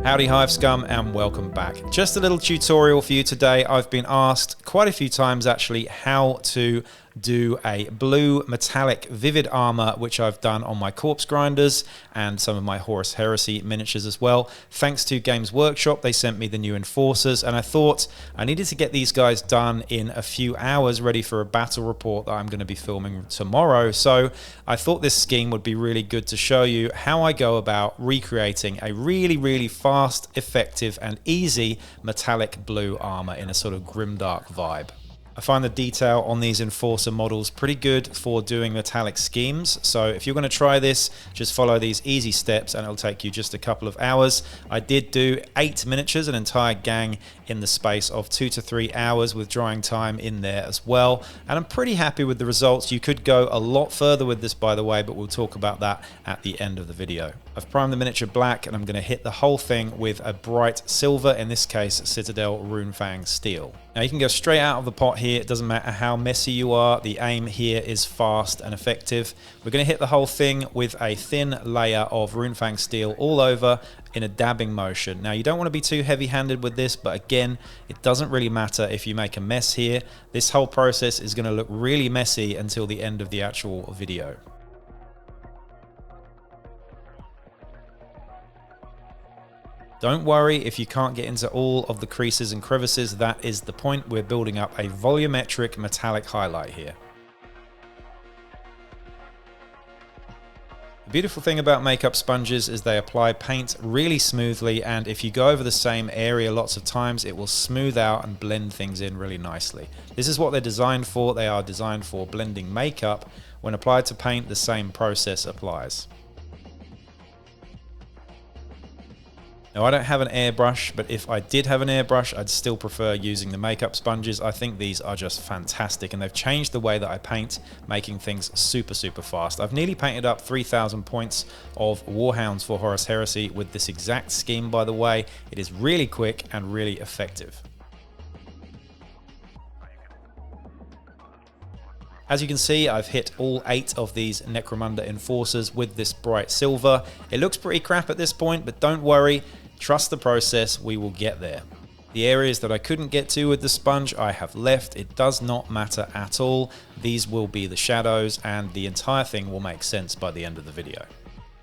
Howdy Hive Scum and welcome back. Just a little tutorial for you today. I've been asked quite a few times actually how to do a blue metallic vivid armor, which I've done on my corpse grinders and some of my Horus Heresy miniatures as well. Thanks to Games Workshop, they sent me the new enforcers, and I thought I needed to get these guys done in a few hours, ready for a battle report that I'm going to be filming tomorrow. So I thought this scheme would be really good to show you how I go about recreating a really fast, effective and easy metallic blue armor in a sort of grimdark vibe. I find the detail on these enforcer models pretty good for doing metallic schemes. So if you're going to try this, just follow these easy steps and it'll take you just a couple of hours. I did do 8 miniatures, an entire gang in the space of 2 to 3 hours with drying time in there as well. And I'm pretty happy with the results. You could go a lot further with this, by the way, but we'll talk about that at the end of the video. I've primed the miniature black and I'm going to hit the whole thing with a bright silver, in this case Citadel Runefang steel. Now you can go straight out of the pot here, it doesn't matter how messy you are, the aim here is fast and effective. We're going to hit the whole thing with a thin layer of Runefang steel all over in a dabbing motion. Now you don't want to be too heavy-handed with this, but again, it doesn't really matter if you make a mess here. This whole process is going to look really messy until the end of the actual video. Don't worry if you can't get into all of the creases and crevices, that is the point. We're building up a volumetric metallic highlight here. The beautiful thing about makeup sponges is they apply paint really smoothly, and if you go over the same area lots of times, it will smooth out and blend things in really nicely. This is what they're designed for. They are designed for blending makeup. When applied to paint, the same process applies. Now I don't have an airbrush, but if I did have an airbrush, I'd still prefer using the makeup sponges. I think these are just fantastic and they've changed the way that I paint, making things super fast. I've nearly painted up 3,000 points of Warhounds for Horus Heresy with this exact scheme, by the way. It is really quick and really effective. As you can see, I've hit all 8 of these Necromunda enforcers with this bright silver. It looks pretty crap at this point, but don't worry, trust the process, we will get there. The areas that I couldn't get to with the sponge, I have left. It does not matter at all. These will be the shadows and the entire thing will make sense by the end of the video.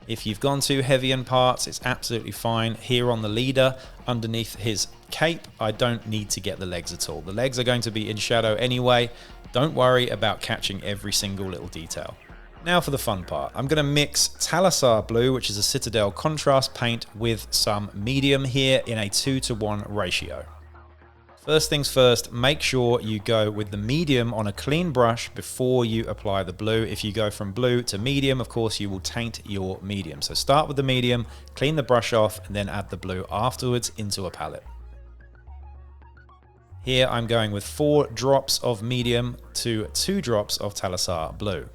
If you've gone too heavy in parts, it's absolutely fine. Here on the leader, underneath his cape, I don't need to get the legs at all. The legs are going to be in shadow anyway. Don't worry about catching every single little detail. Now for the fun part. I'm going to mix Talassar Blue, which is a Citadel contrast paint, with some medium here in a 2:1 ratio. First things first, make sure you go with the medium on a clean brush before you apply the blue. If you go from blue to medium, of course, you will taint your medium. So start with the medium, clean the brush off, and then add the blue afterwards into a palette. Here I'm going with 4 drops of medium to 2 drops of Talassar Blue.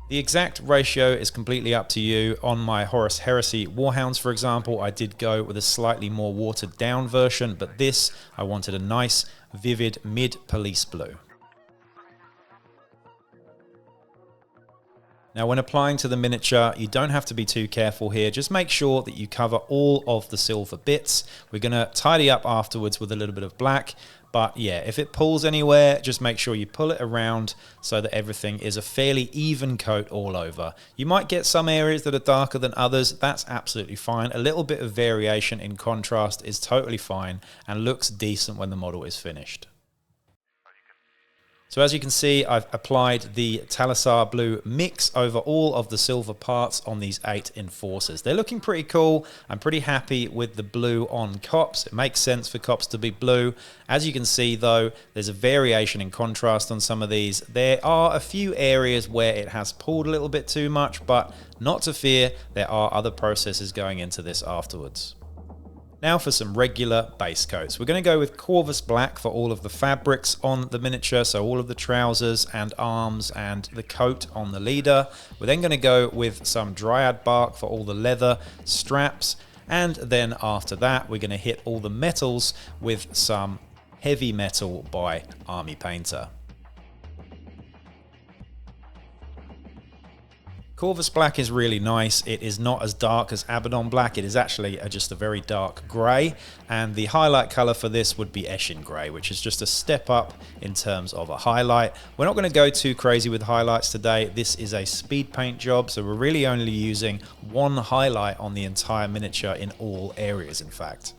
The exact ratio is completely up to you. On my Horus Heresy Warhounds, for example, I did go with a slightly more watered down version, but this, I wanted a nice, vivid mid-police blue. Now when applying to the miniature, you don't have to be too careful here. Just make sure that you cover all of the silver bits. We're going to tidy up afterwards with a little bit of black. But yeah, if it pulls anywhere, just make sure you pull it around so that everything is a fairly even coat all over. You might get some areas that are darker than others. That's absolutely fine. A little bit of variation in contrast is totally fine and looks decent when the model is finished. So as you can see, I've applied the Talassar Blue mix over all of the silver parts on these 8 enforcers. They're looking pretty cool. I'm pretty happy with the blue on cops. It makes sense for cops to be blue. As you can see though, there's a variation in contrast on some of these. There are a few areas where it has pulled a little bit too much, but not to fear, there are other processes going into this afterwards. Now for some regular base coats. We're going to go with Corvus Black for all of the fabrics on the miniature, so all of the trousers and arms and the coat on the leader. We're then going to go with some Dryad Bark for all the leather straps, and then after that we're going to hit all the metals with some Heavy Metal by Army Painter. Corvus Black is really nice. It is not as dark as Abaddon Black. It is actually just a very dark grey, and the highlight colour for this would be Eshin Grey, which is just a step up in terms of a highlight. We're not going to go too crazy with highlights today. This is a speed paint job, so we're really only using one highlight on the entire miniature in all areas, in fact.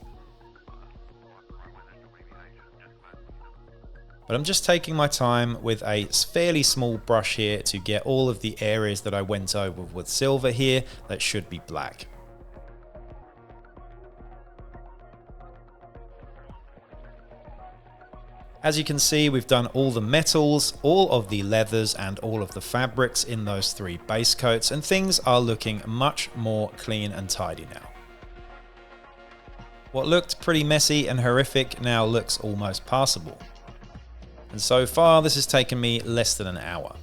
But I'm just taking my time with a fairly small brush here to get all of the areas that I went over with silver here that should be black. As you can see, we've done all the metals, all of the leathers, and all of the fabrics in those 3 base coats, and things are looking much more clean and tidy now. What looked pretty messy and horrific now looks almost passable. And so far, this has taken me less than an hour.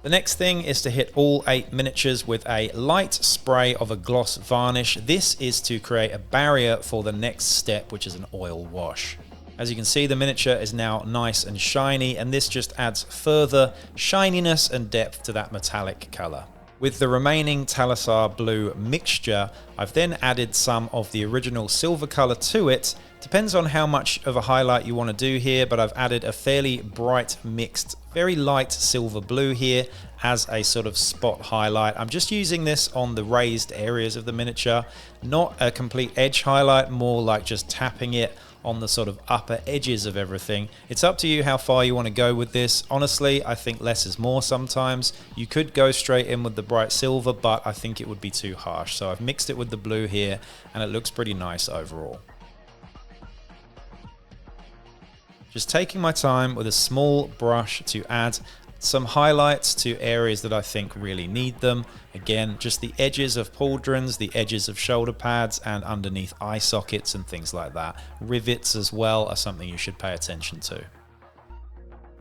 The next thing is to hit all 8 miniatures with a light spray of a gloss varnish. This is to create a barrier for the next step, which is an oil wash. As you can see, the miniature is now nice and shiny, and this just adds further shininess and depth to that metallic color. With the remaining Thalasar blue mixture, I've then added some of the original silver color to it. Depends on how much of a highlight you want to do here, but I've added a fairly bright mixed, very light silver blue here as a sort of spot highlight. I'm just using this on the raised areas of the miniature, not a complete edge highlight, more like just tapping it on the sort of upper edges of everything. It's up to you how far you want to go with this. Honestly, I think less is more sometimes. You could go straight in with the bright silver, but I think it would be too harsh. So I've mixed it with the blue here, and it looks pretty nice overall. Just taking my time with a small brush to add some highlights to areas that I think really need them. Again, just the edges of pauldrons, the edges of shoulder pads, and underneath eye sockets and things like that. Rivets as well are something you should pay attention to.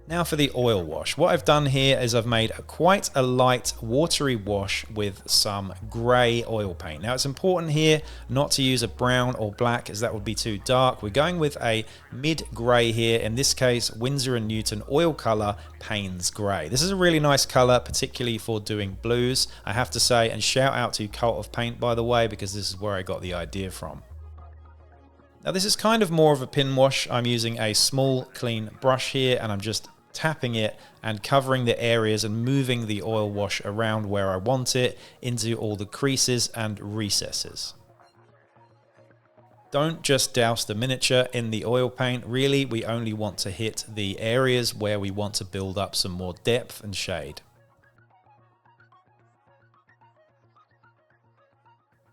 Now for the oil wash. What I've done here is I've made quite a light watery wash with some grey oil paint. Now it's important here not to use a brown or black, as that would be too dark. We're going with a mid-grey here, in this case Winsor & Newton oil colour Payne's Grey. This is a really nice colour, particularly for doing blues, I have to say, and shout out to Cult of Paint, by the way, because this is where I got the idea from. Now this is kind of more of a pin wash. I'm using a small clean brush here, and I'm just tapping it and covering the areas and moving the oil wash around where I want it into all the creases and recesses. Don't just douse the miniature in the oil paint. Really, we only want to hit the areas where we want to build up some more depth and shade.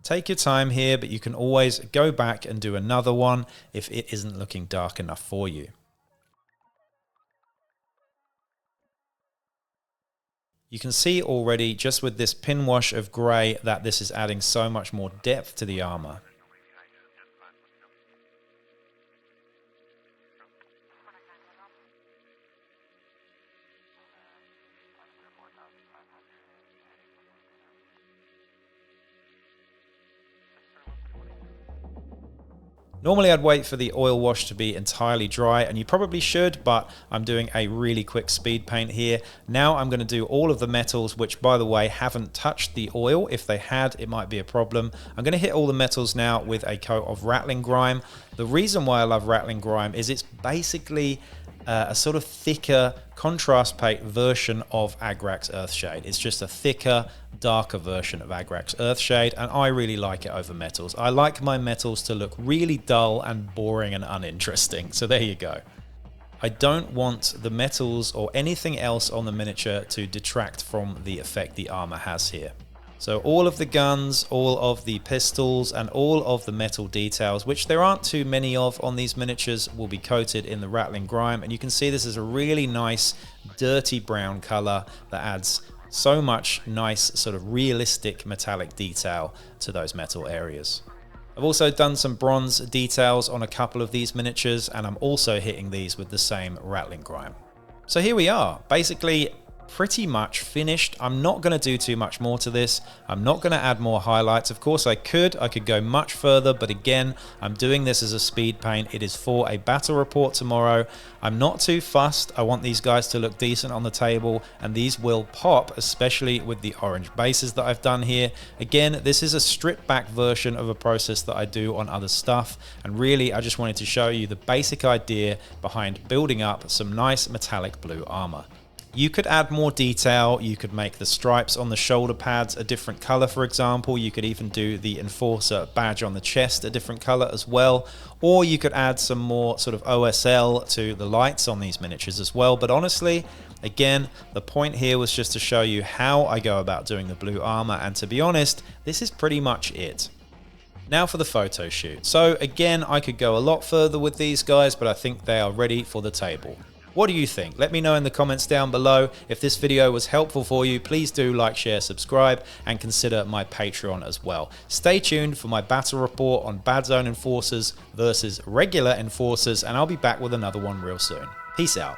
Take your time here, but you can always go back and do another one if it isn't looking dark enough for you. You can see already just with this pin wash of grey that this is adding so much more depth to the armour. Normally I'd wait for the oil wash to be entirely dry, and you probably should, but I'm doing a really quick speed paint here. Now I'm going to do all of the metals, which by the way haven't touched the oil. If they had, it might be a problem. I'm going to hit all the metals now with a coat of Rattling Grime. The reason why I love Rattling Grime is it's basically a sort of thicker contrast paint version of Agrax Earthshade. It's just a thicker, darker version of Agrax Earthshade, and I really like it over metals. I like my metals to look really dull and boring and uninteresting, so there you go. I don't want the metals or anything else on the miniature to detract from the effect the armor has here. So all of the guns, all of the pistols, and all of the metal details, which there aren't too many of on these miniatures, will be coated in the Rattling Grime. And you can see this is a really nice, dirty brown color that adds so much nice, sort of realistic metallic detail to those metal areas. I've also done some bronze details on a couple of these miniatures, and I'm also hitting these with the same Rattling Grime. So here we are, basically pretty much finished. I'm not going to do too much more to this. I'm not going to add more highlights. Of course I could go much further, but again, I'm doing this as a speed paint. It is for a battle report tomorrow. I'm not too fussed. I want these guys to look decent on the table, and these will pop, especially with the orange bases that I've done here. Again, this is a stripped back version of a process that I do on other stuff, and really I just wanted to show you the basic idea behind building up some nice metallic blue armor. You could add more detail. You could make the stripes on the shoulder pads a different color, for example. You could even do the enforcer badge on the chest a different color as well. Or you could add some more sort of OSL to the lights on these miniatures as well. But honestly, again, the point here was just to show you how I go about doing the blue armor. And to be honest, this is pretty much it. Now for the photo shoot. So again, I could go a lot further with these guys, but I think they are ready for the table. What do you think? Let me know in the comments down below. If this video was helpful for you, please do like, share, subscribe, and consider my Patreon as well. Stay tuned for my battle report on Bad Zone Enforcers versus regular Enforcers, and I'll be back with another one real soon. Peace out.